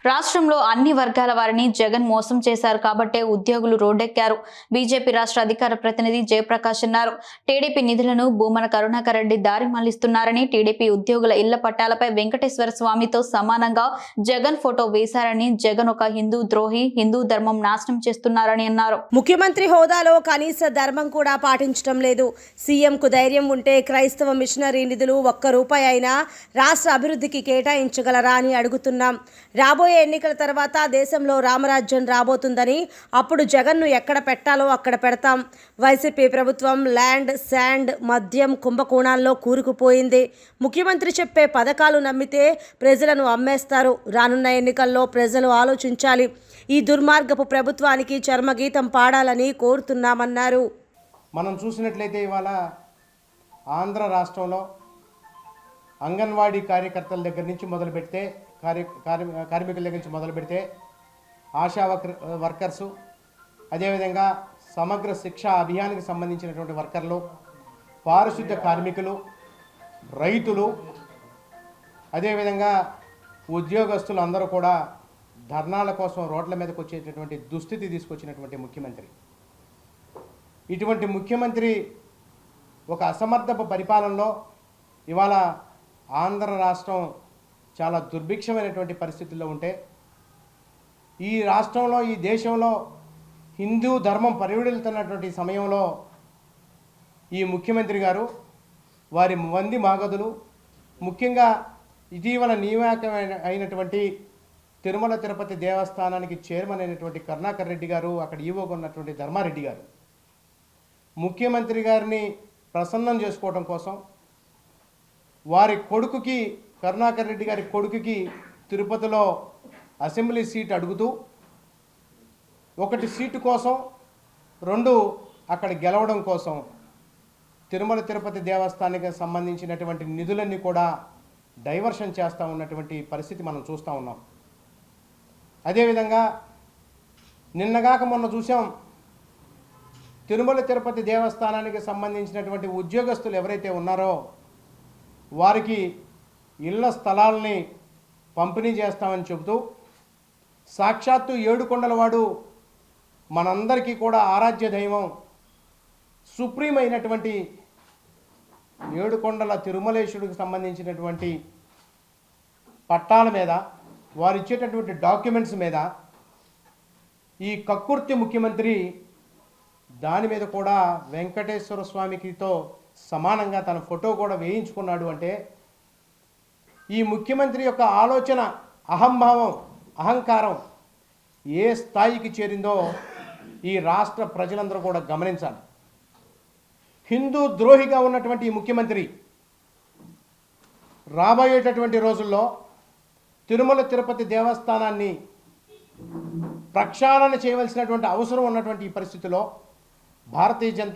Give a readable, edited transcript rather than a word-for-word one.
రాష్ట్రంలో అన్ని వర్గాల వారిని జగన్ మోసం చేశారు కాబట్టే ఉద్యోగులు రోడ్డెక్కారు. బీజేపీ రాష్ట్ర అధికార ప్రతినిధి జయప్రకాష్ అన్నారు. టీడీపీ నిధులను భూమన కరుణాకర్ రెడ్డి దారి మళ్లిస్తున్నారని, టీడీపీ ఉద్యోగుల ఇళ్ల పట్టాలపై వెంకటేశ్వర స్వామితో సమానంగా జగన్ ఫోటో వేశారని, జగన్ ఒక హిందూ ద్రోహి, హిందూ ధర్మం నాశనం చేస్తున్నారని అన్నారు. ముఖ్యమంత్రి హోదాలో కనీస ధర్మం కూడా పాటించడం లేదు. సీఎంకు ధైర్యం ఉంటే క్రైస్తవ మిషనరీ నిధులు ₹1 అయినా రాష్ట్ర అభివృద్ధికి కేటాయించగలరా అని అడుగుతున్నాం. రాబోయే ఎన్నికల తర్వాత దేశంలో రామరాజ్యం రాబోతుందని, అప్పుడు జగన్ను ఎక్కడ పెట్టాలో అక్కడ పెడతాం. వైసీపీ ప్రభుత్వం ల్యాండ్, శాండ్, మద్యం కుంభకోణాల్లో కూరుకుపోయింది. ముఖ్యమంత్రి చెప్పే పథకాలు నమ్మితే ప్రజలను అమ్మేస్తారు. రానున్న ఎన్నికల్లో ప్రజలు ఆలోచించాలి. ఈ దుర్మార్గపు ప్రభుత్వానికి చర్మగీతం పాడాలని కోరుతున్నామన్నారు. మనం చూసినట్లయితే ఇవాళ ఆంధ్ర రాష్ట్రంలో అంగన్వాడీ కార్యకర్తల దగ్గర నుంచి మొదలు పెడితే, కార్మికుల దగ్గర నుంచి మొదలు పెడితే ఆశా వర్కర్సు, అదేవిధంగా సమగ్ర శిక్ష అభియాన్కి సంబంధించినటువంటి వర్కర్లు, పారిశుద్ధ్య కార్మికులు, రైతులు, అదేవిధంగా ఉద్యోగస్తులు అందరూ కూడా ధర్నాల కోసం రోడ్ల మీదకి వచ్చేటటువంటి దుస్థితి తీసుకొచ్చినటువంటి ముఖ్యమంత్రి. ఇటువంటి ముఖ్యమంత్రి ఒక అసమర్థపు పరిపాలనలో ఇవాళ ఆంధ్ర రాష్ట్రం చాలా దుర్భిక్షమైనటువంటి పరిస్థితుల్లో ఉంటే, ఈ రాష్ట్రంలో, ఈ దేశంలో హిందూ ధర్మం పరివిడులుతున్నటువంటి సమయంలో ఈ ముఖ్యమంత్రి గారు వారి మంది మాగదులు, ముఖ్యంగా ఇటీవల నియామకమైనటువంటి తిరుమల తిరుపతి దేవస్థానానికి చైర్మన్ అయినటువంటి కరుణాకర్ రెడ్డి గారు, అక్కడ ఈవోగా ఉన్నటువంటి ధర్మారెడ్డి గారు ముఖ్యమంత్రి గారిని ప్రసన్నం చేసుకోవడం కోసం వారి కొడుకుకి, కరుణాకర్ రెడ్డి గారి కొడుకుకి తిరుపతిలో అసెంబ్లీ సీట్ అడుగుతూ, 1 సీటు కోసం, 2 అక్కడ గెలవడం కోసం తిరుమల తిరుపతి దేవస్థానానికి సంబంధించినటువంటి నిధులన్నీ కూడా డైవర్షన్ చేస్తూ ఉన్నటువంటి పరిస్థితి మనం చూస్తూ ఉన్నాం. అదేవిధంగా నిన్నగాక మొన్న చూసాం, తిరుమల తిరుపతి దేవస్థానానికి సంబంధించినటువంటి ఉద్యోగస్తులు ఎవరైతే ఉన్నారో వారికి ఇళ్ల స్థలాలని పంపిణీ చేస్తామని చెబుతూ, సాక్షాత్తు ఏడుకొండలవాడు మనందరికీ కూడా ఆరాధ్య దైవం, సుప్రీం అయినటువంటి ఏడుకొండల తిరుమలేశ్వరుడికి సంబంధించినటువంటి పట్టాల మీద, వారు ఇచ్చేటటువంటి డాక్యుమెంట్స్ మీద ఈ కక్కుర్తి ముఖ్యమంత్రి దాని మీద కూడా వెంకటేశ్వర స్వామికితో సమానంగా తన ఫోటో కూడా వేయించుకున్నాడు. అంటే ఈ ముఖ్యమంత్రి యొక్క ఆలోచన, అహంభావం, అహంకారం ఏ స్థాయికి చేరిందో ఈ రాష్ట్ర ప్రజలందరూ కూడా గమనించాలి. హిందూ ద్రోహిగా ఉన్నటువంటి ఈ ముఖ్యమంత్రి రాబోయేటటువంటి రోజుల్లో తిరుమల తిరుపతి దేవస్థానాన్ని ప్రక్షాళన చేయవలసినటువంటి అవసరం ఉన్నటువంటి ఈ పరిస్థితిలో భారతీయ జనతా